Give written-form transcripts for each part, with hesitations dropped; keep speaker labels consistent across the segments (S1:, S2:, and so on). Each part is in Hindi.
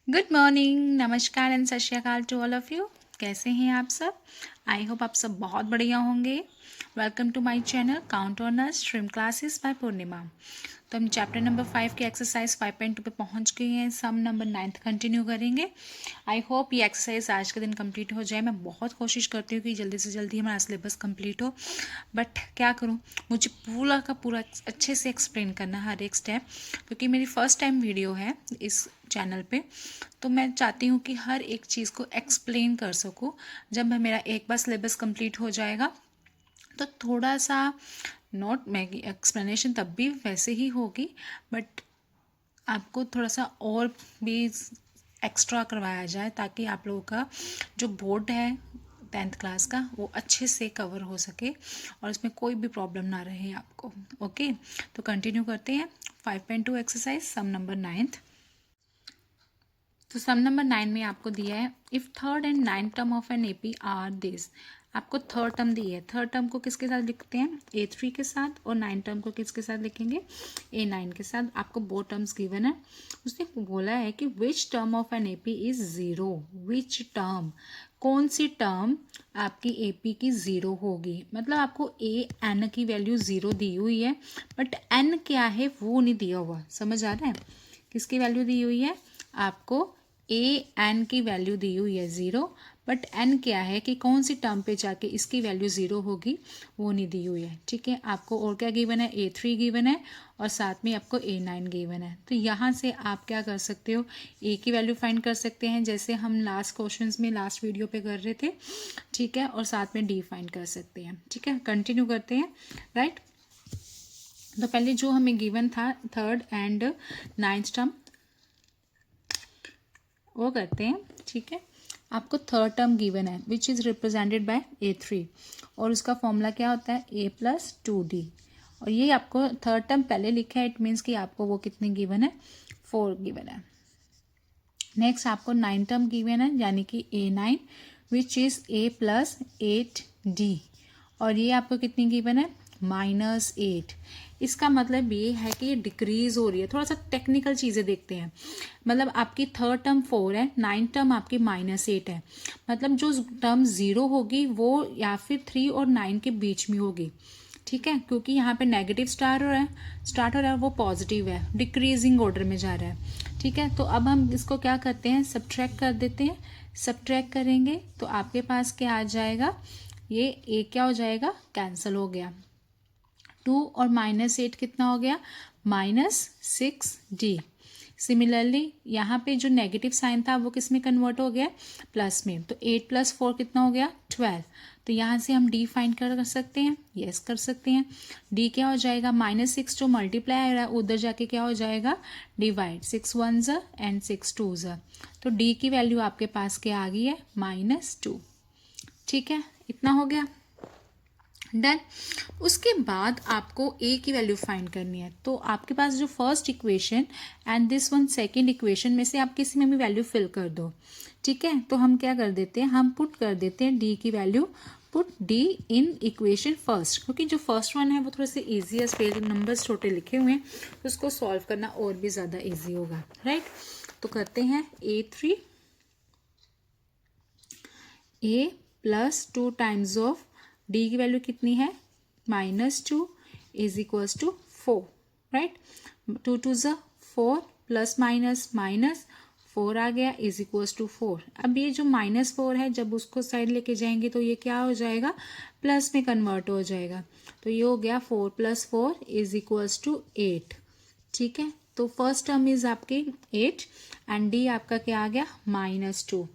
S1: गुड मॉर्निंग, नमस्कार एंड सत श्री अकाल टू ऑल ऑफ़ यू। कैसे हैं आप सब? आई होप आप सब बहुत बढ़िया होंगे। Welcome to my channel count on us stream classes by Purnima. तो हम चैप्टर नंबर 5 के एक्सरसाइज 5.2 पे पहुंच गए हैं। सम नंबर 9 कंटिन्यू करेंगे। आई होप ये एक्सरसाइज आज के दिन कंप्लीट हो जाए। मैं बहुत कोशिश करती हूँ कि जल्दी से जल्दी हमारा सिलेबस कंप्लीट हो, बट क्या करूँ, मुझे पूरा का पूरा अच्छे से एक्सप्लेन करना हर एक स्टेप, क्योंकि मेरी फर्स्ट टाइम वीडियो है इस चैनल पे। तो मैं चाहती हूँ कि हर एक चीज़ को एक्सप्लेन कर सकूँ। जब मेरा एक बार सिलेबस कंप्लीट हो जाएगा तो थोड़ा सा नोट मैं एक्सप्लेनेशन तब भी वैसे ही होगी, बट आपको थोड़ा सा और भी एक्स्ट्रा करवाया जाए ताकि आप लोगों का जो बोर्ड है 10th क्लास का वो अच्छे से कवर हो सके और इसमें कोई भी प्रॉब्लम ना रहे आपको। ओके, तो कंटिन्यू करते हैं 5.2 एक्सरसाइज सम नंबर 9th। तो सम नंबर 9 में आपको दिया है if third and ninth term of an AP are this. आपको थर्ड टर्म दी है। थर्ड टर्म को किसके साथ लिखते हैं? A3 के साथ। और नाइन टर्म को किसके साथ लिखेंगे? A9 के साथ। आपको बोथ टर्म्स गिवन है। उसने बोला है कि which term of an AP is zero. Which term, कौन सी टर्म आपकी एपी की ज़ीरो होगी। मतलब आपको एन की वैल्यू ज़ीरो दी हुई है, बट एन क्या है वो नहीं दिया हुआ। समझ आ रहा है? किसकी वैल्यू दी हुई है? आपको एन की वैल्यू दी हुई है ज़ीरो, बट एन क्या है कि कौन सी टर्म पे जाके इसकी वैल्यू ज़ीरो होगी वो नहीं दी हुई है। ठीक है, आपको और क्या गिवन है? A3 गिवन है और साथ में आपको A9 गिवन है। तो यहाँ से आप क्या कर सकते हो? ए की वैल्यू फाइंड कर सकते हैं, जैसे हम लास्ट क्वेश्चंस में लास्ट वीडियो पे कर रहे थे। ठीक है, और साथ में डी फाइंड कर सकते हैं। ठीक है, कंटिन्यू करते हैं। राइट, तो पहले जो हमें गिवन था थर्ड एंड नाइन्थ टर्म वो करते हैं। ठीक है, आपको थर्ड टर्म गिवन है which is represented by A3 और उसका फॉर्मूला क्या होता है? A+2D। और ये आपको थर्ड टर्म पहले लिखा है, इट मीन्स कि आपको वो कितने गिवन है? 4 गिवन है। नेक्स्ट आपको नाइन टर्म गिवन है, यानी कि A9 विच इज़ A+8D। और ये आपको कितनी गिवन है? -8। इसका मतलब ये है कि ये डिक्रीज हो रही है। थोड़ा सा टेक्निकल चीज़ें देखते हैं। मतलब आपकी थर्ड टर्म 4 है, नाइन्थ टर्म आपकी -8 है। मतलब जो टर्म ज़ीरो होगी वो या फिर 3 और 9 के बीच में होगी। ठीक है, क्योंकि यहाँ पे नेगेटिव स्टार्ट हो रहा है, वो पॉजिटिव है, डिक्रीजिंग ऑर्डर में जा रहा है। ठीक है, तो अब हम इसको क्या करते हैं? सब्ट्रैक्ट कर देते हैं। सब्ट्रैक्ट करेंगे तो आपके पास क्या आ जाएगा? ये ए क्या हो जाएगा? कैंसिल हो गया। 2 और -8 कितना हो गया? -6D। सिमिलरली यहाँ पे जो नेगेटिव साइन था वो किस में कन्वर्ट हो गया? प्लस में। तो 8+4 कितना हो गया? 12। तो यहाँ से हम डी फाइंड कर सकते हैं। यस, कर सकते हैं। डी क्या हो जाएगा? -6 जो मल्टीप्लाई हो रहा है उधर जाके क्या हो जाएगा? डिवाइड। 6 1s and 6 2s। तो डी की वैल्यू आपके पास क्या आ गई है? -2। ठीक है, इतना हो गया। डन। उसके बाद आपको ए की वैल्यू फाइंड करनी है। तो आपके पास जो first equation and this one second equation में से आप किसी में भी वैल्यू फिल कर दो। ठीक है, तो हम क्या कर देते हैं? हम पुट कर देते हैं डी की value. Put D in equation first, क्योंकि जो फर्स्ट वन है वो थोड़े से ईजी है, स्पेस नंबर्स छोटे लिखे हुए हैं, तो उसको सॉल्व करना और भी ज़्यादा ईजी होगा। राइट, तो करते हैं A3 A+2 times of D की वैल्यू कितनी है? -2 is equals to 4। Right, 2 2s 4 plus minus minus 4 आ गया इज इक्वल्स टू 4। अब ये जो -4 है जब उसको साइड लेके जाएंगे तो ये क्या हो जाएगा? प्लस में कन्वर्ट हो जाएगा। तो ये हो गया 4 + 4 इज इक्वल्स टू 8। ठीक है, तो फर्स्ट टर्म इज आपकी 8 एंड डी आपका क्या आ गया? -2।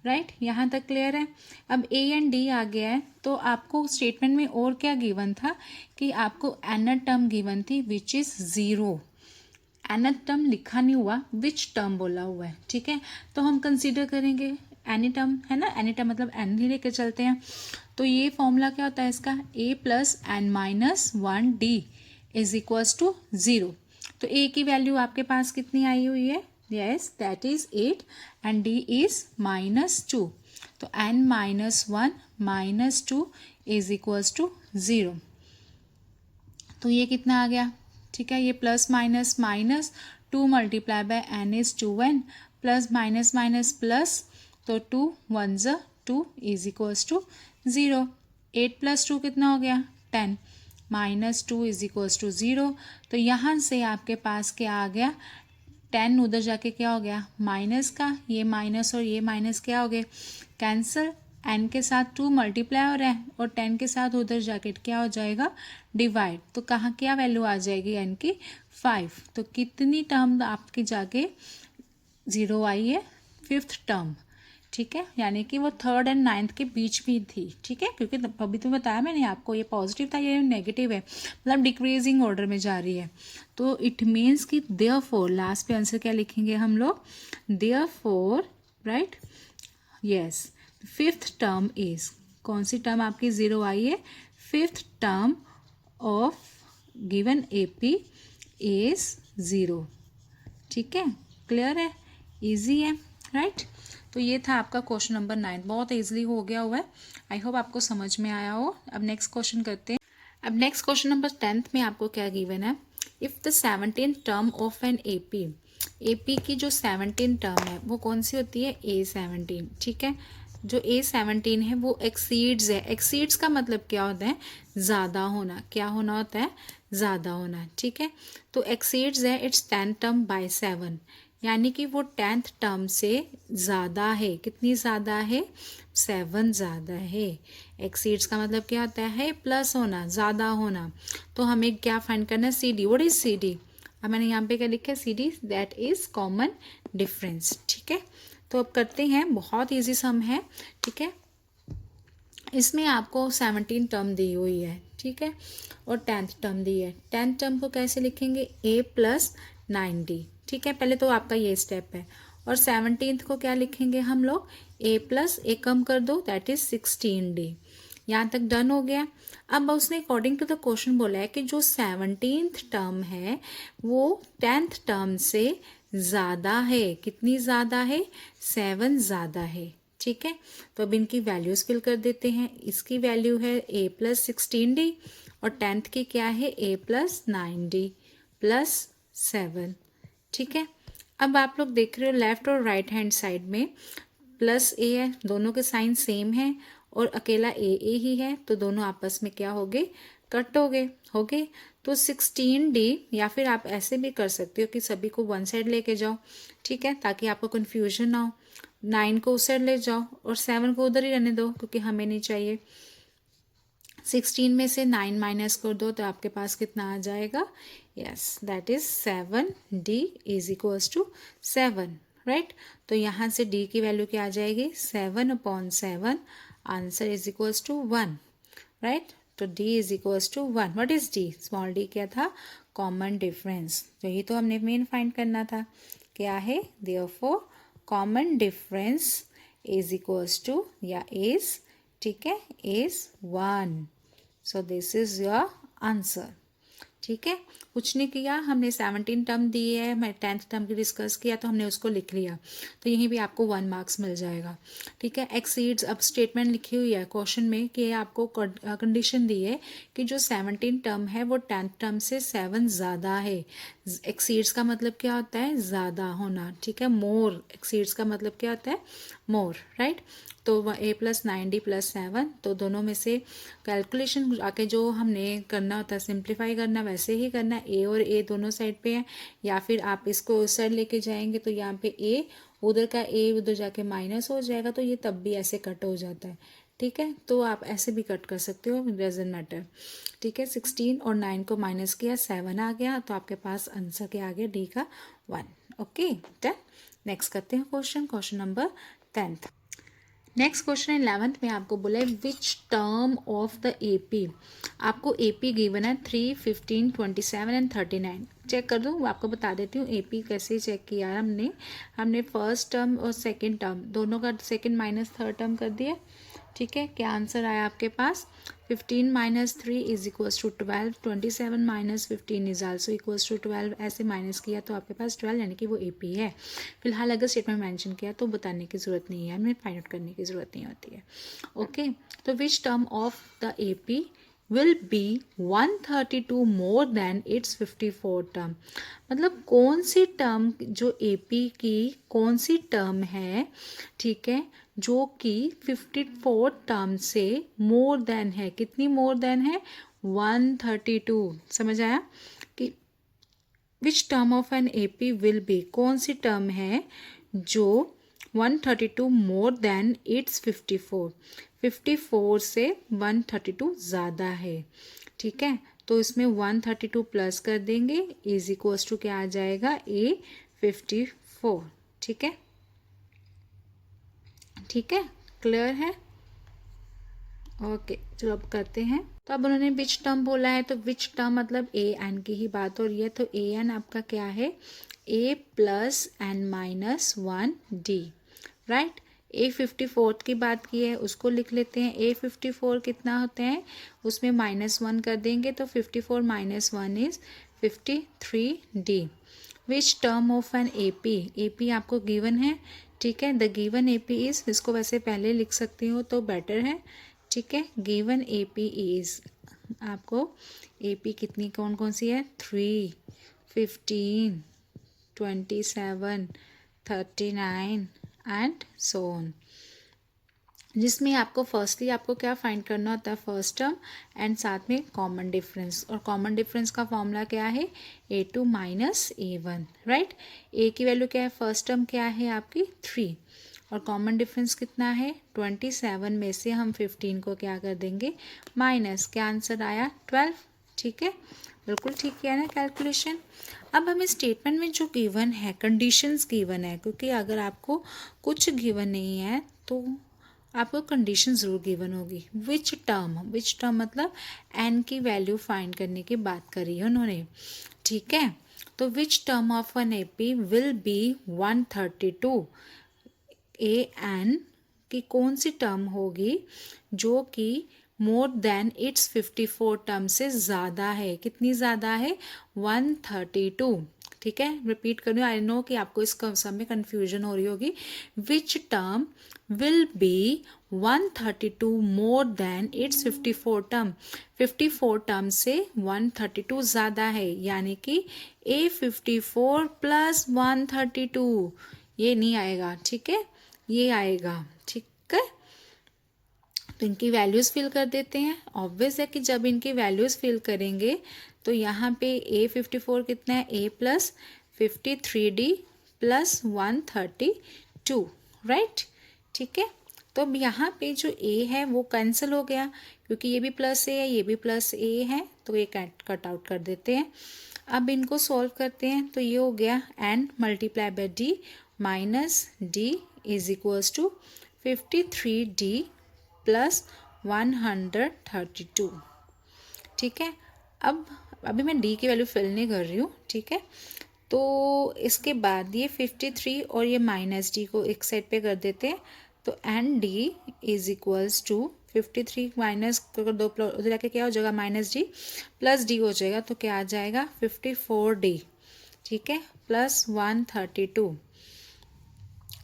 S1: राइट, यहाँ तक क्लियर है। अब ए एंड डी आ गया है, तो आपको स्टेटमेंट में और क्या गिवन था कि आपको एन टर्म गिवन थी which is zero. N term लिखा नहीं हुआ, विच टर्म बोला हुआ है। ठीक है, तो हम कंसीडर करेंगे एनी टर्म, है ना? एनी टर्म मतलब एन ही लेके चलते हैं। तो ये फॉर्मूला क्या होता है इसका? A+n-1D is equals to 0। तो ए की वैल्यू आपके पास कितनी आई हुई है? Yes, that is 8 and D is -2। तो n-1 -2 इज इक्वल्स टू 0। तो ये कितना आ गया? ठीक है, ये plus minus minus 2 × n is 2n plus minus minus plus, तो 2 1 ज़ 2 इज इक्वल्स टू 0। 8 + 2 कितना हो गया 10, -2 इज इक्वल्स टू 0। तो यहाँ से आपके पास क्या आ गया 10 उधर जाके क्या हो गया माइनस का, ये माइनस और ये माइनस क्या हो गए कैंसिल, n के साथ 2 मल्टीप्लाई हो रहा है और 10 के साथ उधर जाके क्या हो जाएगा डिवाइड। तो कहाँ क्या वैल्यू आ जाएगी n की 5। तो कितनी टर्म आपकी जाके 0 आई है 5th टर्म, ठीक है, यानी कि वो 3rd और 9th के बीच में थी, ठीक है, क्योंकि अभी तो बताया मैंने आपको ये पॉजिटिव था ये नेगेटिव है, मतलब डिक्रीजिंग ऑर्डर में जा रही है। तो इट मीन्स कि देयरफॉर लास्ट पे आंसर क्या लिखेंगे हम लोग, therefore right, yes 5th term is, कौन सी टर्म आपकी 0 आई है 5th term of given AP is 0, ठीक है, क्लियर है, इजी है, राइट। तो ये था आपका क्वेश्चन नंबर 9, बहुत ईजिली हो गया हुआ है, आई होप आपको समझ में आया हो। अब नेक्स्ट क्वेश्चन करते हैं। अब नेक्स्ट क्वेश्चन नंबर 10th में आपको क्या गिवन है, if the 17th term of an AP की जो 17 टर्म है वो कौन सी होती है A17, ठीक है, जो A17 है वो एक्सीड्स है, एक्सीड्स का मतलब क्या होता है ज़्यादा होना, क्या होना होता है ज़्यादा होना, ठीक है। तो एक्सीड्स है इट्स 10th टर्म बाय 7, यानी कि वो 10th टर्म से ज़्यादा है, कितनी ज़्यादा है 7 ज़्यादा है। एक्सीड्स का मतलब क्या होता है प्लस होना, ज़्यादा होना। तो हमें क्या फाइंड करना है CD, व्हाट इज CD, अब मैंने यहाँ पे क्या लिखा है CD that is common difference, ठीक है। तो अब करते हैं, बहुत ईजी सम है, ठीक है। इसमें आपको 17 टर्म दी हुई है, ठीक है, और 10th टर्म दी है। 10th टर्म को कैसे लिखेंगे A + 9D, ठीक है, पहले तो आपका ये स्टेप है। और 17th को क्या लिखेंगे हम लोग A + A कम कर दो दैट इज 16D। यहाँ तक डन हो गया। अब उसने अकॉर्डिंग टू द क्वेश्चन बोला है कि जो 17th टर्म है वो 10th टर्म से ज़्यादा है, कितनी ज़्यादा है 7 ज़्यादा है, ठीक है। तो अब इनकी वैल्यूज़ फिल कर देते हैं। इसकी वैल्यू है A + 16D और 10th की क्या है A + 9D + 7, ठीक है। अब आप लोग देख रहे हो लेफ्ट और राइट हैंड साइड में +A है, दोनों के साइन सेम है और अकेला A ही है, तो दोनों आपस में क्या हो गए कट हो गए। तो 16D, या फिर आप ऐसे भी कर सकते हो कि सभी को वन साइड लेके जाओ, ठीक है, ताकि आपको कन्फ्यूजन ना हो। 9 को उस साइड ले जाओ और 7 को उधर ही रहने दो क्योंकि हमें नहीं चाहिए। 16 में से 9 माइनस कर दो तो आपके पास कितना आ जाएगा, yes that is 7D is equals to 7, right. तो यहाँ से D की वैल्यू क्या आ जाएगी 7/7, answer is equals to 1, right. तो D is equals to 1। What is D, small d क्या था कॉमन डिफरेंस, तो यही तो हमने मेन फाइंड करना था, क्या है therefore common difference is equals to या इज, ठीक है, is 1। So this is your answer, ठीक है। कुछ नहीं किया हमने, 17 टर्म दी है, मैं 10th टर्म की डिस्कस किया तो हमने उसको लिख लिया, तो यहीं भी आपको 1 मार्क्स मिल जाएगा, ठीक है। एक्सीड्स, अब स्टेटमेंट लिखी हुई है क्वेश्चन में कि आपको कंडीशन दी है कि जो 17 टर्म है वो 10th टर्म से 7 ज़्यादा है। एक्सीड्स का मतलब क्या होता है ज़्यादा होना, ठीक है, मोर, एक्सीड्स का मतलब क्या होता है मोर, राइट। तो A + 9D + 7, तो दोनों में से कैलकुलेशन आके जो हमने करना होता है सिंप्लीफाई करना, वैसे ही करना, A और A दोनों साइड पे है, या फिर आप इसको उस साइड लेके जाएंगे तो यहाँ पे A उधर का A उधर जाके माइनस हो जाएगा, तो ये तब भी ऐसे कट हो जाता है, ठीक है। तो आप ऐसे भी कट कर सकते हो, डजंट मैटर, ठीक है। 16 और 9 को माइनस किया 7 आ गया, तो आपके पास आंसर क्या आ गया D का 1, ओके डन। नेक्स्ट करते हैं question number 10th। Next question है 11th में, आपको बोला है विच टर्म ऑफ द AP, आपको AP गिवन है 3, 15, 27 एंड 39। चेक कर दूँ, आपको बता देती हूँ AP कैसे चेक किया है हमने फर्स्ट टर्म और सेकंड टर्म दोनों का सेकंड माइनस थर्ड टर्म कर दिया, ठीक है। क्या आंसर आया आपके पास 15 - 3 is equals to 12, 27 - 15 is also equals to 12, ऐसे माइनस किया तो आपके पास 12, यानी कि वो AP है। फिलहाल अगर स्टेटमेंट मेंशन किया तो बताने की ज़रूरत नहीं है, हमें फाइंड आउट करने की ज़रूरत नहीं होती है, ओके। तो which term of the AP will be 132 more than its 54 term. मतलब कौन सी टर्म, जो AP की कौन सी टर्म है, ठीक है, जो कि 54 टर्म से मोर देन है। कितनी मोर देन है? 132। समझ आया कि which term of an AP will be, कौन सी टर्म है जो 132 मोर देन इट्स 54, 54 से 132 ज़्यादा है। ठीक है, तो इसमें 132 प्लस कर देंगे, इज इक्वल्स टू क्या आ जाएगा? A54। ठीक है, ठीक है, क्लियर है? ओके, चलो अब करते हैं। तो अब उन्होंने विच टर्म बोला है, तो विच टर्म मतलब ए एन की ही बात हो रही है। तो ए एन आपका क्या है? A plus n minus 1D, right. A54 की बात की है, उसको लिख लेते हैं। A54 कितना होते हैं, उसमें -1 कर देंगे, तो 54 minus 1 is 53D। Which term of an AP, AP आपको गिवन है, ठीक है। द गिवन AP इज, इसको वैसे पहले लिख सकती हो तो बेटर है, ठीक है। गिवन AP इज, आपको AP कितनी कौन कौन सी है? 3, 15, 27, 39 एंड सो ऑन। जिसमें आपको फर्स्टली आपको क्या फाइंड करना होता है? फर्स्ट टर्म एंड साथ में कॉमन डिफरेंस। और कॉमन डिफरेंस का फॉर्मूला क्या है? A2 minus A1, right. A की वैल्यू क्या है? फर्स्ट टर्म क्या है आपकी? 3, और कॉमन डिफरेंस कितना है? 27 में से हम 15 को क्या कर देंगे? माइनस। क्या आंसर आया? 12। ठीक है, बिल्कुल ठीक किया ना कैलकुलेशन। अब हमें स्टेटमेंट में जो गिवन है, कंडीशंस गिवन है, क्योंकि अगर आपको कुछ गिवन नहीं है तो आपको कंडीशन ज़रूर गिवन होगी। विच टर्म मतलब एन की वैल्यू फाइंड करने की बात करी है उन्होंने, ठीक है। तो which term of an AP will be 132, A N की कौन सी टर्म होगी जो कि मोर देन इट्स 54 टर्म से ज़्यादा है। कितनी ज़्यादा है? 132। ठीक है, रिपीट कर रही हूँ, आई नो कि आपको इस सब में कन्फ्यूजन हो रही होगी। Which term will be 132 more than it's 54 term, 54 term से 132 ज़्यादा है, यानी कि A54 प्लस 132, ये नहीं आएगा, ठीक है, ये आएगा, ठीक है। तो इनकी वैल्यूज़ फिल कर देते हैं। ऑब्वियस है कि जब इनकी वैल्यूज़ फिल करेंगे तो यहाँ पे A54 कितना है? A plus 53D plus 132, right. ठीक है, तो अब यहाँ पे जो A है वो कैंसिल हो गया, क्योंकि ये भी प्लस A है, ये भी प्लस A है, तो ये कट आउट कर देते हैं। अब इनको सॉल्व करते हैं, तो ये हो गया n multiply by D minus D is equals to 53D plus 132। ठीक है, अब अभी मैं D की वैल्यू फिल नहीं कर रही हूँ, ठीक है। तो इसके बाद ये 53 और ये माइनस D को एक साइड पे कर देते हैं, तो N D is equals to 53 minus कर दो, उधर जाके क्या हो जाएगा? माइनस D प्लस D हो जाएगा, तो क्या आ जाएगा? 54D, ठीक है, प्लस 132।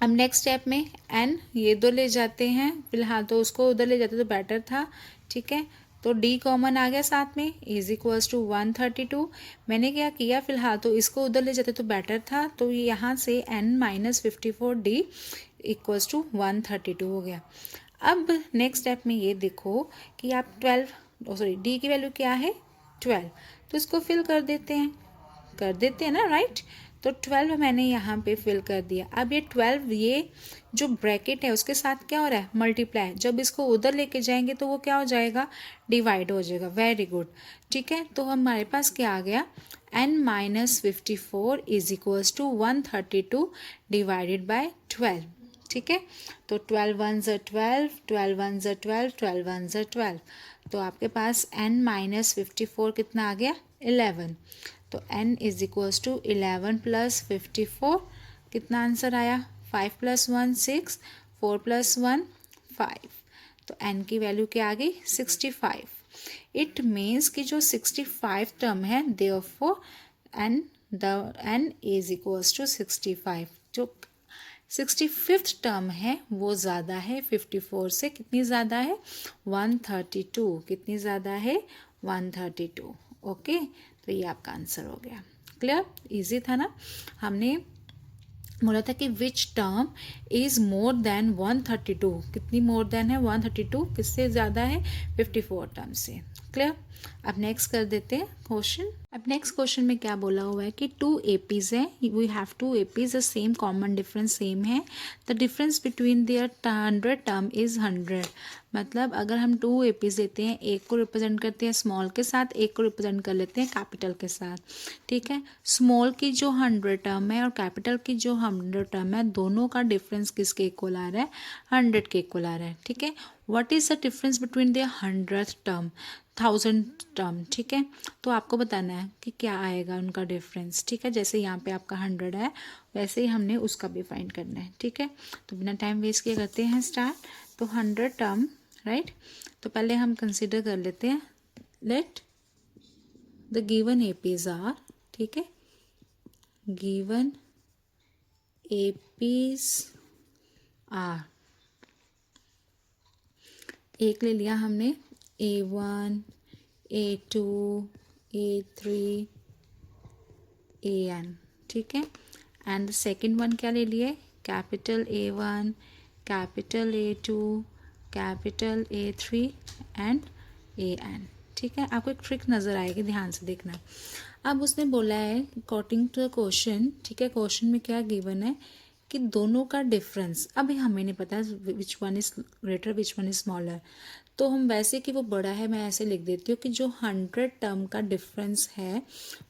S1: अब नेक्स्ट स्टेप में एन ये दो ले जाते हैं, फिलहाल तो उसको उधर ले जाते तो बेटर था, ठीक है। तो D कॉमन आ गया साथ में, इज इक्वल्स टू 132। मैंने क्या किया, फिलहाल तो इसको उधर ले जाते तो बेटर था, तो यहाँ से n minus 54D equals to 132 हो गया। अब नेक्स्ट स्टेप में ये देखो कि आप 12 D की वैल्यू क्या है? 12, तो इसको फिल कर देते हैं ना, राइट। तो 12 मैंने यहाँ पे फिल कर दिया। अब ये 12, ये जो ब्रैकेट है उसके साथ क्या हो रहा है? मल्टीप्लाई। जब इसको उधर लेके जाएंगे तो वो क्या हो जाएगा? डिवाइड हो जाएगा। वेरी गुड, ठीक है। तो हमारे पास क्या आ गया? n minus 54 is equals to 132 divided by 12, ठीक है। तो 12 वन ज़ा 12, 12 वन ज़ा 12, 12 वन ज़ा 12, तो आपके पास n माइनस 54 कितना आ गया? 11। तो n is equals to 11 plus 54, कितना आंसर आया? 5 प्लस 1 6, 4 प्लस 1 5, तो n की वैल्यू क्या आ गई? 65। इट मीन्स कि जो 65 टर्म है, therefore n is equals to 65। जो 65th टर्म है वो ज़्यादा है 54 से, कितनी ज़्यादा है 132, कितनी ज़्यादा है 132। ओके, तो ये आपका आंसर हो गया। क्लियर, इजी था ना। हमने बोला था कि which term is more than 132, कितनी मोर देन है 132, किससे ज़्यादा है 54 टर्म से। क्लियर, अब नेक्स्ट कर देते हैं क्वेश्चन। अब नेक्स्ट क्वेश्चन में क्या बोला हुआ है कि 2 एपीज है, we have 2 APs, the same common difference same है, the difference between their 100 term is 100। मतलब अगर हम 2 एपीज लेते हैं, एक को रिप्रेजेंट करते हैं स्मॉल के साथ, एक को रिप्रेजेंट कर लेते हैं कैपिटल के साथ। ठीक है, स्मॉल की जो 100 टर्म है और कैपिटल की जो 100 टर्म है, दोनों का डिफरेंस किसके इक्वल आ रहा है 100 के इक्वल आ रहा है। ठीक है, what is the difference between the 100th term 1000 term. ठीक है, तो आपको बताना है कि क्या आएगा उनका डिफरेंस। ठीक है, जैसे यहाँ पे आपका 100 है, वैसे ही हमने उसका भी फाइंड करना है। ठीक है, तो बिना टाइम वेस्ट किए करते हैं स्टार्ट। तो 100 टर्म, राइट, तो पहले हम कंसिडर कर लेते हैं, let the given APs are, ठीक है, गिवन एपीज आर, एक ले लिया हमने A1, A2, A3, AN। ठीक है, एंड द सेकेंड वन क्या ले लिए, capital A1, capital A2, capital A3 and AN। ठीक है, आपको एक ट्रिक नज़र आएगी, ध्यान से देखना। अब उसने बोला है अकॉर्डिंग टू द क्वेश्चन, ठीक है, क्वेश्चन में क्या गिवन है कि दोनों का डिफरेंस, अभी हमें नहीं पता which one is greater which one is smaller, तो हम वैसे कि वो बड़ा है, मैं ऐसे लिख देती हूँ कि जो 100 टर्म का डिफरेंस है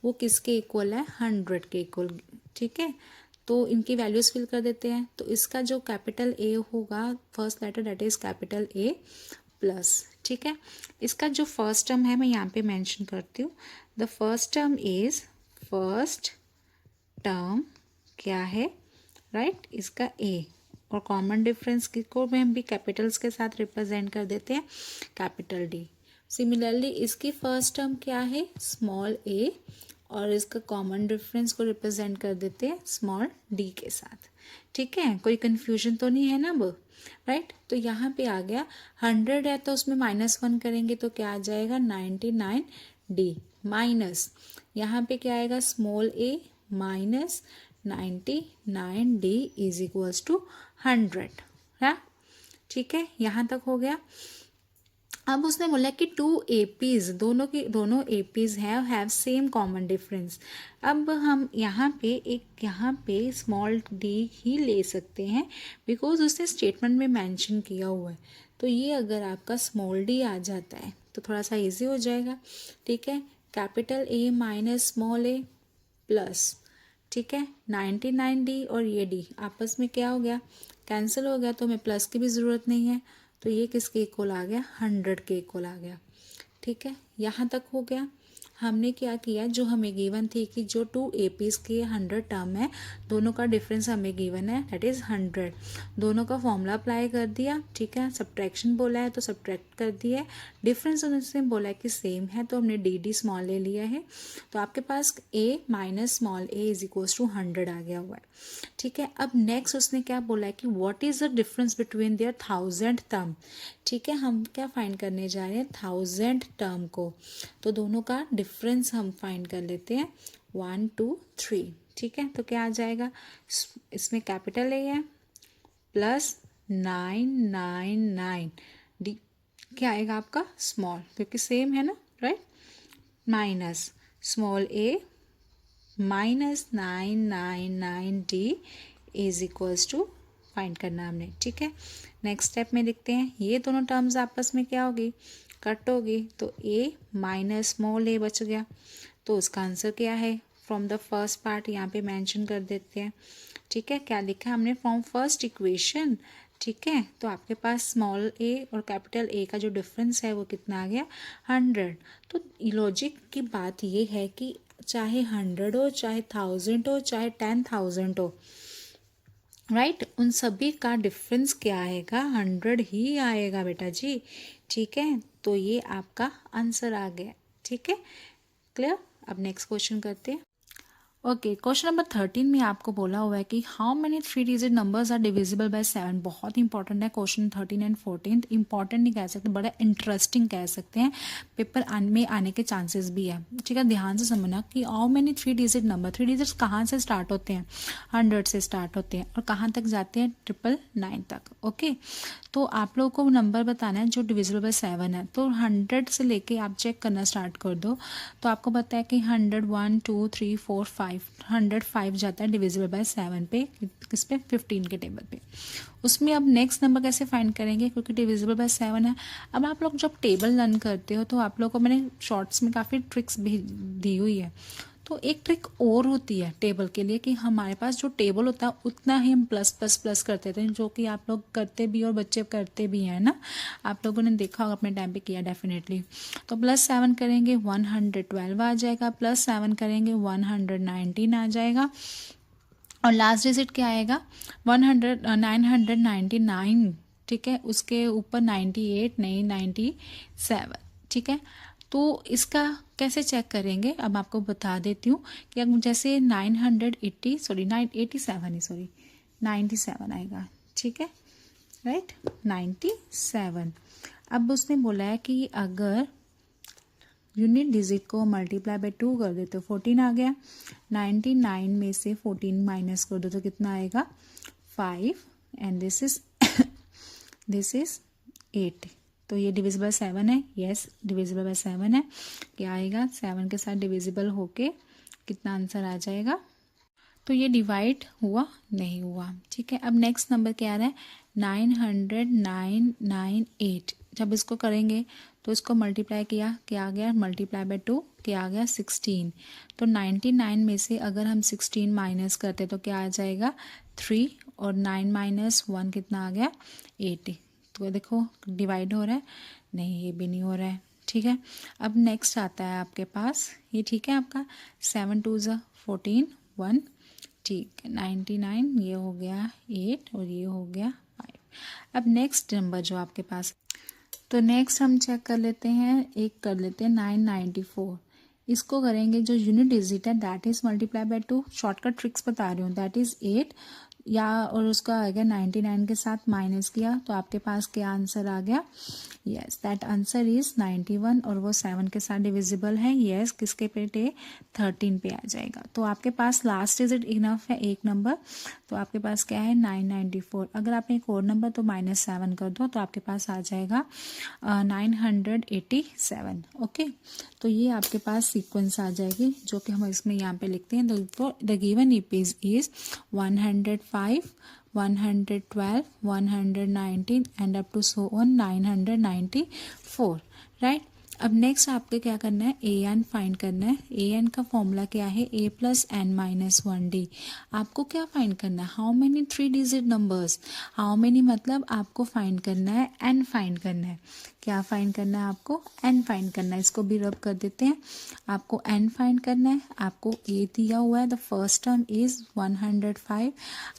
S1: वो किसके इक्वल है 100 के इक्वल। ठीक है, तो इनकी वैल्यूज फिल कर देते हैं। तो इसका जो कैपिटल ए होगा, first letter that is capital A plus. ठीक है, इसका जो फर्स्ट टर्म है मैं यहाँ पे मेंशन करती हूँ, the first term is, first term क्या है, राइट, इसका ए, और कॉमन डिफरेंस को में हम भी कैपिटल्स के साथ रिप्रेजेंट कर देते हैं, कैपिटल डी। सिमिलरली इसकी फर्स्ट टर्म क्या है स्मॉल ए, और इसका कॉमन डिफरेंस को रिप्रेजेंट कर देते हैं स्मॉल डी के साथ। ठीक है, कोई कंफ्यूजन तो नहीं है ना अब, राइट। तो यहाँ पे आ गया 100 है तो उसमें -1 करेंगे तो क्या आ जाएगा 99 डी, माइनस यहाँ पे क्या आएगा small A minus 99 D is equals to 100 है। ठीक है, यहाँ तक हो गया। अब उसने बोला कि 2 एपीज, दोनों एपीज हैं, हैव सेम कॉमन डिफरेंस। अब हम यहाँ पे स्मॉल डी ही ले सकते हैं बिकॉज उसने स्टेटमेंट में मेंशन किया हुआ है। तो ये अगर आपका स्मॉल डी आ जाता है तो थोड़ा सा इजी हो जाएगा। ठीक है, capital A minus small A plus, ठीक है, 99 डी और ये डी आपस में क्या हो गया कैंसिल हो गया, तो हमें प्लस की भी ज़रूरत नहीं है, तो ये किसके इक्वल आ गया 100 के इक्वल आ गया। ठीक है, यहाँ तक हो गया। हमने क्या किया, जो हमें गिवन थी कि जो 2 एपीज के 100 टर्म है, दोनों का डिफरेंस हमें गिवन है दैट इज़ 100, दोनों का फॉर्मूला अप्लाई कर दिया। ठीक है, सब्ट्रैक्शन बोला है तो सब्ट्रैक्ट कर दिया, डिफरेंस उन्होंने बोला है कि सेम है तो हमने डी डी स्मॉल ले लिया है, तो आपके पास a minus small a is equals to 100 आ गया हुआ है। ठीक है, अब नेक्स्ट उसने क्या बोला है कि what is the difference between there 1000 term. ठीक है, हम क्या फाइंड करने जा रहे हैं 1000 टर्म को, तो दोनों का डिफरेंस हम फाइंड कर लेते हैं 1 2 3। ठीक है, तो क्या आ जाएगा, इसमें कैपिटल ए है प्लस 999 डी क्या आएगा आपका स्मॉल, क्योंकि सेम है ना, right, minus small A minus 999 D is equals to find करना हमने। ठीक है, नेक्स्ट स्टेप में देखते हैं, ये दोनों टर्म्स आपस में क्या होगी कट होगी, तो ए माइनस स्मॉल ए बच गया, तो उसका आंसर क्या है फ्रॉम द फर्स्ट पार्ट यहाँ पे मेंशन कर देते हैं। ठीक है, क्या लिखा हमने फ्रॉम फर्स्ट इक्वेशन। ठीक है, तो आपके पास स्मॉल ए और कैपिटल ए का जो डिफरेंस है वो कितना आ गया 100। तो लॉजिक की बात ये है कि चाहे 100 हो, चाहे 1000 हो, चाहे 10,000 हो, राइट, उन सभी का डिफरेंस क्या आएगा 100 ही आएगा बेटा जी। ठीक है, तो ये आपका आंसर आ गया। ठीक है, क्लियर। अब नेक्स्ट क्वेश्चन करते हैं। ओके, क्वेश्चन नंबर 13 में आपको बोला हुआ है कि how many 3 digit numbers are divisible by 7। बहुत इंपॉर्टेंट है क्वेश्चन 13 एंड 14। इंपॉर्टेंट नहीं कह सकते, बड़ा इंटरेस्टिंग कह सकते हैं, पेपर में आने के चांसेस भी है। ठीक है, ध्यान से समझना कि how many 3 digit number, 3 digits कहाँ से स्टार्ट होते हैं, 100 से स्टार्ट होते हैं और कहाँ तक जाते हैं, 999 तक। ओके, तो आप लोगों को नंबर बताना है जो डिविजिबल बाय 7 है। तो 100 से लेके आप चेक करना स्टार्ट कर दो, तो आपको पता है कि 100 1 2 3 4 5 105 जाता है डिविजिबल बाय 7 पे, किस पे, 15 के टेबल पे। उसमें अब नेक्स्ट नंबर कैसे फाइंड करेंगे, क्योंकि डिविजिबल बाय 7 है। अब आप लोग जब टेबल रन करते हो तो आप लोगों को मैंने शॉर्ट्स में काफ़ी ट्रिक्स भी दी हुई है। तो एक ट्रिक और होती है टेबल के लिए कि हमारे पास जो टेबल होता है उतना ही हम प्लस प्लस प्लस करते थे, जो कि आप लोग करते भी और बच्चे करते भी हैं ना, आप लोगों ने देखा होगा, अपने टाइम पे किया डेफिनेटली। तो +7 करेंगे 112 आ जाएगा, +7 करेंगे 119 आ जाएगा, और लास्ट डिजिट क्या आएगा, 999। ठीक है, उसके ऊपर 98 नहीं 97। ठीक है, तो इसका कैसे चेक करेंगे, अब आपको बता देती हूँ कि अब जैसे 97 आएगा। ठीक है, राइट, 97। अब उसने बोला है कि अगर यूनिट डिजिट को मल्टीप्लाई बाय 2 कर दे तो 14 आ गया, 99 में से 14 माइनस कर दो तो कितना आएगा, 5, एंड दिस इज 8। तो ये डिविजिबल बाय 7 है, यस डिविजिबल बाय 7 है। क्या आएगा, 7 के साथ डिविजिबल होके कितना आंसर आ जाएगा, तो ये डिवाइड हुआ नहीं हुआ। ठीक है, अब नेक्स्ट नंबर क्या आ रहा है, 90998। जब इसको करेंगे तो इसको मल्टीप्लाई किया, क्या आ गया, मल्टीप्लाई बाय 2, क्या आ गया, 16। तो 99 में से अगर हम 16 माइनस करते तो क्या आ जाएगा, 3, और 9 माइनस 1 कितना आ गया, 8। तो देखो डिवाइड हो रहा है, नहीं ये भी नहीं हो रहा है। ठीक है, अब नेक्स्ट आता है आपके पास ये, ठीक है, आपका 7 2 ज़ा 14 1। ठीक है, 99 ये हो गया 8 और ये हो गया 5। अब नेक्स्ट नंबर जो आपके पास, तो नेक्स्ट हम चेक कर लेते हैं, एक कर लेते हैं 994। इसको करेंगे, जो यूनिट डिजिट है that is multiply by 2, shortcut tricks बता रही हूँ, दैट इज 8 या, और उसका आ गया 99 के साथ माइनस किया तो आपके पास क्या आंसर आ गया, यस दैट आंसर इज 91, और वो 7 के साथ डिविजिबल है, यस किसके पे, 13 पे आ जाएगा। तो आपके पास लास्ट डिजिट इनफ है एक नंबर, तो आपके पास क्या है, 994। अगर आपने एक और नंबर तो -7 कर दो तो आपके पास आ जाएगा 987। ओके, तो ये आपके पास सीक्वेंस आ जाएगी, जो कि हम इसमें यहाँ पे लिखते हैं। The given is 105 112 119 and up to so on 994, राइट। अब नेक्स्ट आपको क्या करना है, ए एन फाइंड करना है। ए एन का फॉर्मूला क्या है, a+n-1d। आपको क्या फाइंड करना है, how many 3 digit numbers, how many मतलब आपको फाइंड करना है, n फाइंड करना है। क्या फाइंड करना है आपको, n फाइंड करना है। इसको भी रब कर देते हैं, आपको n फाइंड करना है। आपको a दिया हुआ है, द फर्स्ट टर्म इज 105।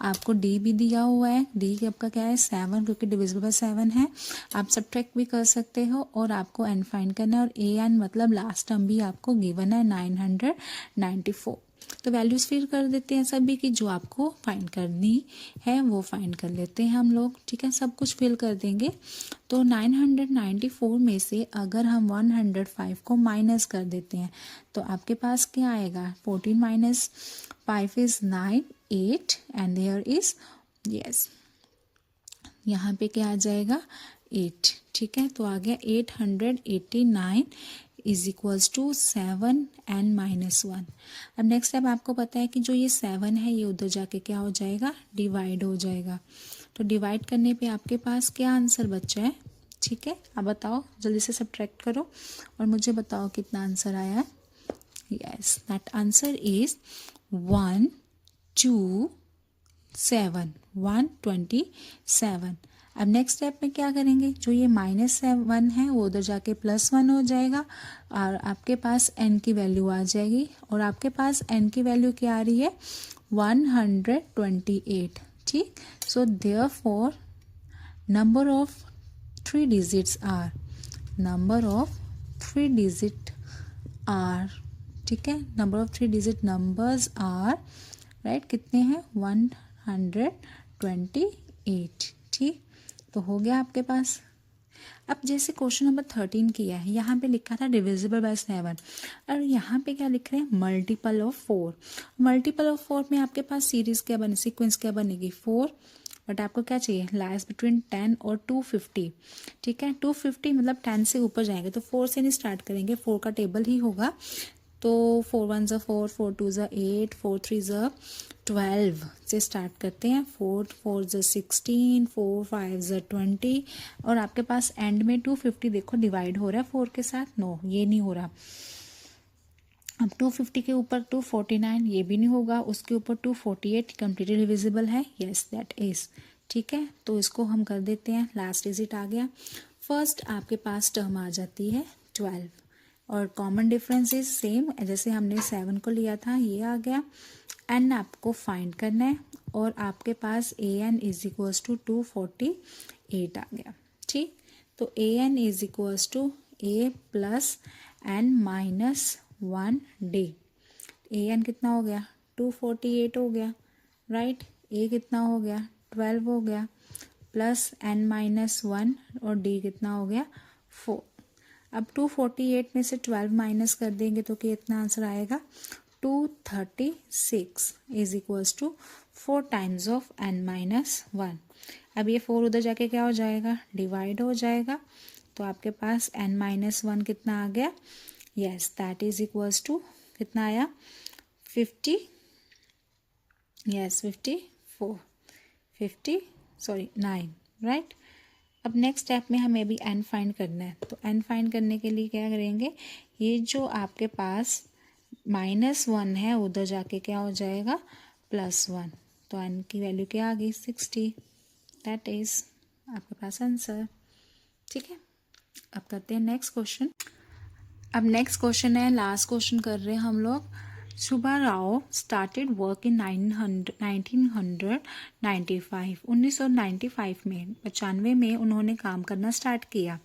S1: आपको d भी दिया हुआ है, d की आपका क्या है, 7, क्योंकि डिविजिबल बाय 7 है। आप सब्ट्रैक्ट भी कर सकते हो, और आपको n फाइंड करना है, और a n मतलब लास्ट टर्म भी आपको गिवन है 994। तो वैल्यूज फिल कर देते हैं सभी की, जो आपको फाइंड करनी है वो फाइंड कर लेते हैं हम लोग। ठीक है, सब कुछ फिल कर देंगे। तो 994 में से अगर हम 105 को माइनस कर देते हैं तो आपके पास क्या आएगा, 14 minus 5 is 9 8 and there is, yes यहाँ पे क्या आ जाएगा, 8। ठीक है, तो आ गया 889 इज इक्वल्स टू 7 n - 1। अब नेक्स्ट स्टेप आपको पता है कि जो ये 7 है ये उधर जाके क्या हो जाएगा, डिवाइड हो जाएगा। तो डिवाइड करने पे आपके पास क्या आंसर बचा है। ठीक है, अब बताओ, जल्दी से सब्ट्रैक्ट करो और मुझे बताओ कितना आंसर आया है। Yes that answer is 127। अब नेक्स्ट स्टेप में क्या करेंगे, जो ये -7 है वो उधर जाके +1 हो जाएगा, और आपके पास n की वैल्यू आ जाएगी, और आपके पास n की वैल्यू क्या आ रही है, 128। ठीक, so therefore number of 3 digits are, number of 3 digit are, ठीक है, number of 3 digit numbers are, right, कितने हैं 128, ठीक। तो हो गया आपके पास। अब जैसे क्वेश्चन नंबर 13 किया है, यहाँ पे लिखा था डिविजिबल बाय 7 और यहाँ पे क्या लिख रहे हैं मल्टीपल ऑफ 4। मल्टीपल ऑफ 4 में आपके पास सीरीज क्या बने, सीक्वेंस क्या बनेगी 4, बट आपको क्या चाहिए लाइज बिटवीन 10 और 250, ठीक है। 250 मतलब 10 से ऊपर जाएंगे तो 4 से नहीं स्टार्ट करेंगे, 4 का टेबल ही होगा। तो 4 1 ज़ा 4, 4 2 ज़ा 8, 4 3 ज़ा 12 से स्टार्ट करते हैं। 4 4 ज़ा 16, 4 5 ज़ा 20 और आपके पास एंड में 250 देखो डिवाइड हो रहा है 4 के साथ, नो ये नहीं हो रहा। अब 250 के ऊपर 249 ये भी नहीं होगा, उसके ऊपर 248 कम्प्लीटली डिविजिबल है, यस दैट इज, ठीक है। तो इसको हम कर देते हैं, लास्ट डिजिट आ गया। फर्स्ट आपके पास टर्म आ जाती है 12 और कॉमन डिफरेंस इज सेम, जैसे हमने 7 को लिया था ये आ गया। एन आपको फाइंड करना है और आपके पास a n is equals to 248 आ गया, ठीक। तो a n is equals to a plus n minus 1 d. A n कितना हो गया 248 हो गया, राइट। ए कितना हो गया 12 हो गया प्लस एन माइनस 1 और डी कितना हो गया 4। अब 248 में से 12 माइनस कर देंगे तो कितना आंसर आएगा 236 is equals to 4 times of N minus 1। अब ये 4 उधर जाके क्या हो जाएगा डिवाइड हो जाएगा, तो आपके पास एन माइनस 1 कितना आ गया, yes that is equals to कितना आया 50, यस 9, राइट। अब नेक्स्ट स्टेप में हमें भी एन फाइंड करना है, तो एन फाइंड करने के लिए क्या करेंगे, ये जो आपके पास -1 है उधर जाके क्या हो जाएगा +1, तो एन की वैल्यू क्या आ गई 60, दैट इज आपके पास आंसर, ठीक है। अब करते हैं नेक्स्ट क्वेश्चन। अब नेक्स्ट क्वेश्चन है, लास्ट क्वेश्चन कर रहे हैं हम लोग। Subba Rao started work in 1995 में 95 में उन्होंने काम करना स्टार्ट किया।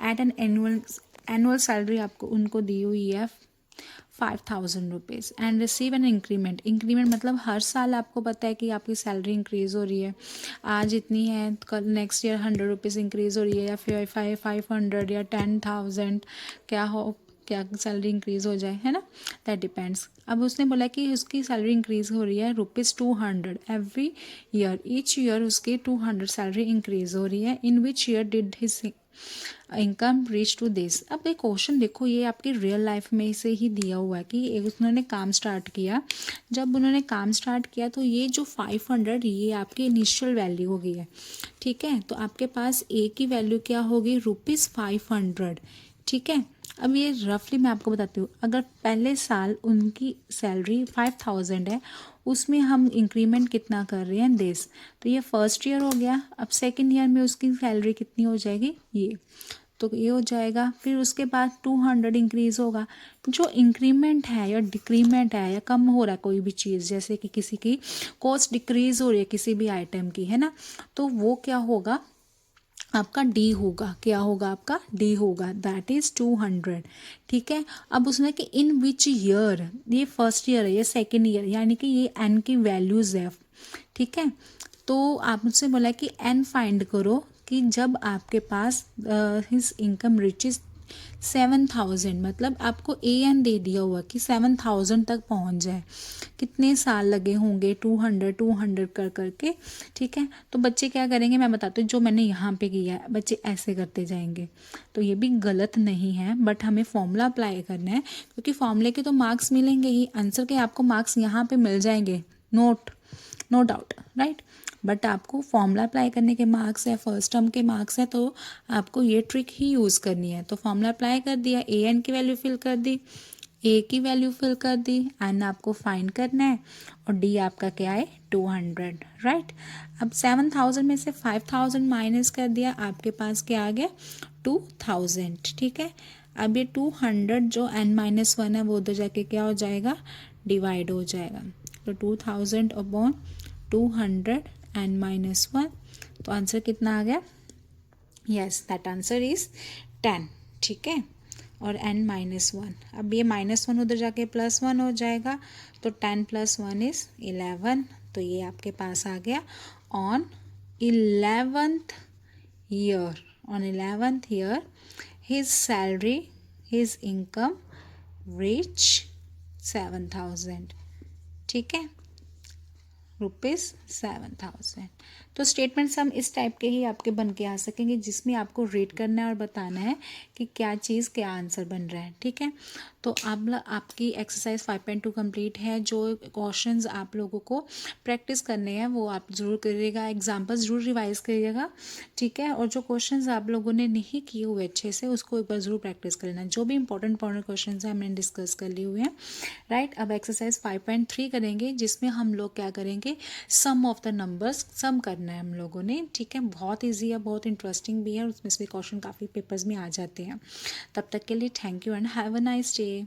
S1: एट एन एनुअल सैलरी आपको उनको दी हुई है 5,000 rupees and receive an increment. Increment मतलब हर साल आपको पता है कि आपकी सैलरी इंक्रीज़ हो रही है, आज इतनी है कल नेक्स्ट ईयर 100 रुपीज़ इंक्रीज़ हो रही है या फिर 500 या 10,000 क्या सैलरी इंक्रीज़ हो जाए, है ना, दैट डिपेंड्स। अब उसने बोला कि उसकी सैलरी इंक्रीज़ हो रही है ₹200 एवरी ईयर, ईच ईयर उसकी 200 सैलरी इंक्रीज़ हो रही है। In which year did his income reach to this. अब ये क्वेश्चन देखो, ये आपकी रियल लाइफ में से ही दिया हुआ है कि उन्होंने काम स्टार्ट किया। जब उन्होंने काम स्टार्ट किया तो ये जो 500 ये आपकी इनिशियल वैल्यू हो गई है, ठीक है। तो आपके पास ए की वैल्यू क्या होगी ₹500, ठीक है। अब ये रफली मैं आपको बताती हूँ, अगर पहले साल उनकी सैलरी 5,000 है, उसमें हम इंक्रीमेंट कितना कर रहे हैं दिस, तो ये फर्स्ट ईयर हो गया। अब सेकंड ईयर में उसकी सैलरी कितनी हो जाएगी ये, तो ये हो जाएगा। फिर उसके बाद 200 इंक्रीज़ होगा। जो इंक्रीमेंट है या डिक्रीमेंट है या कम हो रहा है कोई भी चीज़, जैसे कि किसी की कॉस्ट डिक्रीज़ हो रही है किसी भी आइटम की, है ना, तो वो क्या होगा आपका डी होगा, क्या होगा आपका डी होगा, दैट इज 200, ठीक है। अब उसने कि इन विच ईयर, ये फर्स्ट ईयर है ये सेकेंड ईयर, यानी कि ये एन की वैल्यूज है, ठीक है। तो आप मुझसे बोला कि एन फाइंड करो कि जब आपके पास हिज इनकम रिचेज 7,000, मतलब आपको ए एन दे दिया हुआ कि 7,000 तक पहुंच जाए, कितने साल लगे होंगे 200 कर करके, ठीक है। तो बच्चे क्या करेंगे मैं बताती हूँ, जो मैंने यहाँ पे किया है बच्चे ऐसे करते जाएंगे, तो ये भी गलत नहीं है, बट हमें फॉर्मूला अप्लाई करना है, क्योंकि फॉर्मूले के तो मार्क्स मिलेंगे ही, आंसर के आपको मार्क्स यहाँ पे मिल जाएंगे, नो डाउट, राइट। बट आपको फॉर्मूला अप्लाई करने के मार्क्स है, फर्स्ट टर्म के मार्क्स है, तो आपको ये ट्रिक ही यूज़ करनी है। तो फॉर्मूला अप्लाई कर दिया, ए एन की वैल्यू फिल कर दी, ए की वैल्यू फिल कर दी, एन आपको फाइंड करना है और डी आपका क्या है 200, राइट। अब 7,000 में से 5,000 माइनस कर दिया, आपके पास क्या आ गया 2,000, ठीक है। अब ये 200 जो n-1 है वो उधर जाके क्या हो जाएगा डिवाइड हो जाएगा, तो 2,000 अपॉन 200 n-1, तो आंसर कितना आ गया, यस दैट आंसर इज 10, ठीक है। और n-1। अब ये -1 उधर जाके +1 हो जाएगा, तो 10 + 1 इज़ 11। तो ये आपके पास आ गया on 11th year. On 11th year his salary, his income reach 7,000। ठीक है, ₹7,000। तो स्टेटमेंट सम इस टाइप के ही आपके बन के आ सकेंगे, जिसमें आपको रीड करना है और बताना है कि क्या चीज़ क्या आंसर बन रहा है। ठीक है, तो अब आपकी एक्सरसाइज 5.2 कंप्लीट है। जो क्वेश्चंस आप लोगों को प्रैक्टिस करने हैं वो आप ज़रूर करिएगा, एग्जाम्पल्स ज़रूर रिवाइज करिएगा। ठीक है, और जो क्वेश्चंस आप लोगों ने नहीं किए हुए अच्छे से, उसको एक बार ज़रूर प्रैक्टिस कर लेना। जो भी इंपॉर्टेंट क्वेश्चन है मैंने डिस्कस कर लिए हुए हैं। राइट, अब एक्सरसाइज 5.3 करेंगे, जिसमें हम लोग क्या करेंगे, सम ऑफ द नंबर्स सम करना है हम लोगों ने। ठीक है, बहुत ईजी है, बहुत इंटरेस्टिंग भी है, उसमें से क्वेश्चन काफ़ी पेपर्स में आ जाते हैं। तब तक के लिए thank you and have a nice day.